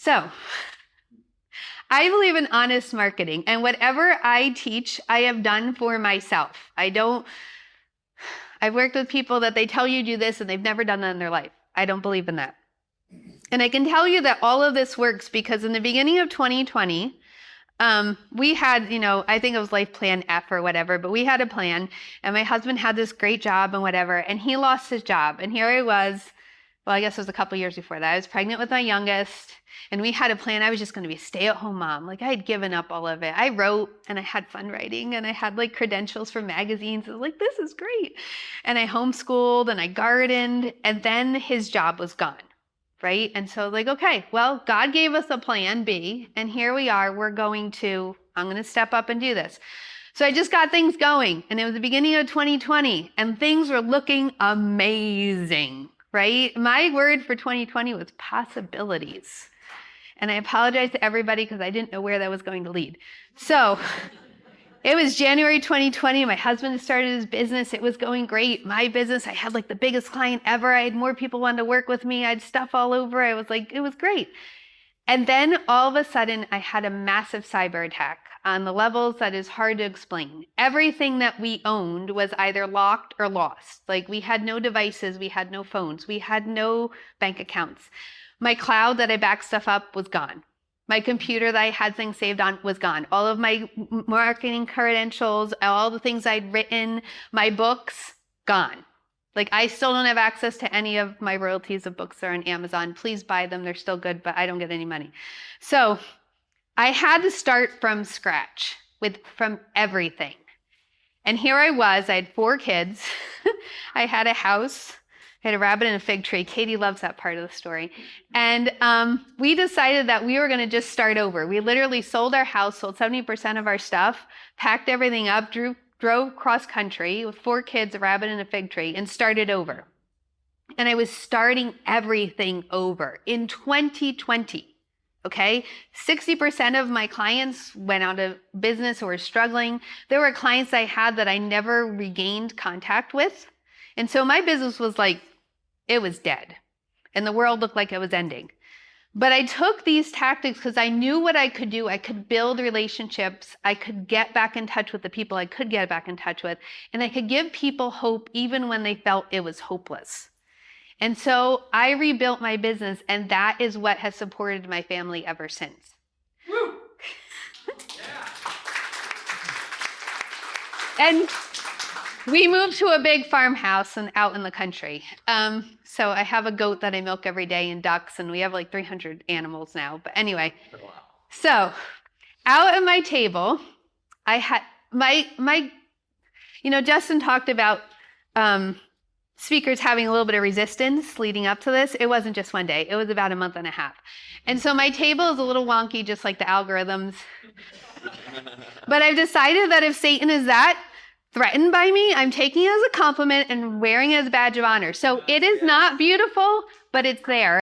So I believe in honest marketing, and whatever I teach, I have done for myself. I've worked with people that they tell you do this and they've never done that in their life. I don't believe in that. And I can tell you that all of this works because in the beginning of 2020, we had, I think it was life plan F or whatever, but we had a plan, and my husband had this great job and whatever, and he lost his job. And here I was, well, I guess it was a couple years before that. I was pregnant with my youngest, and we had a plan. I was just going to be a stay-at-home mom. Like, I had given up all of it. I wrote, and I had fun writing, and I had like credentials for magazines. I was like, this is great. And I homeschooled, and I gardened, and then his job was gone. Right? And so like, okay, well, God gave us a plan B, and here we are. I'm going to step up and do this. So I just got things going, and it was the beginning of 2020, and things were looking amazing, right? My word for 2020 was possibilities. And I apologize to everybody because I didn't know where that was going to lead. So it was January 2020. My husband started his business. It was going great. My business, I had like the biggest client ever. I had more people wanting to work with me. I had stuff all over. I was like, it was great. And then all of a sudden, I had a massive cyber attack on the levels that is hard to explain. Everything that we owned was either locked or lost. Like, we had no devices. We had no phones. We had no bank accounts. My cloud that I backed stuff up was gone. My computer that I had things saved on was gone. All of my marketing credentials, all the things I'd written, my books, gone. Like, I still don't have access to any of my royalties of books that are on Amazon. Please buy them. They're still good, but I don't get any money. So I had to start from scratch from everything. And here I was. I had 4 kids. I had a house. I had a rabbit and a fig tree. Katie loves that part of the story. And we decided that we were going to just start over. We literally sold our house, sold 70% of our stuff, packed everything up, drove cross country with 4 kids, a rabbit and a fig tree, and started over. And I was starting everything over in 2020. Okay? 60% of my clients went out of business or were struggling. There were clients I had that I never regained contact with. And so my business was like, it was dead. And the world looked like it was ending. But I took these tactics because I knew what I could do. I could build relationships. I could get back in touch with the people I could get back in touch with. And I could give people hope even when they felt it was hopeless. And so I rebuilt my business, and that is what has supported my family ever since. Woo! And we moved to a big farmhouse and out in the country. So I have a goat that I milk every day and ducks, and we have like 300 animals now. But anyway, so out at my table, I had Justin talked about speakers having a little bit of resistance leading up to this. It wasn't just one day. It was about a month and a half. And so my table is a little wonky, just like the algorithms. But I've decided that if Satan is that threatened by me, I'm taking it as a compliment and wearing it as a badge of honor. So it is not beautiful, but it's there.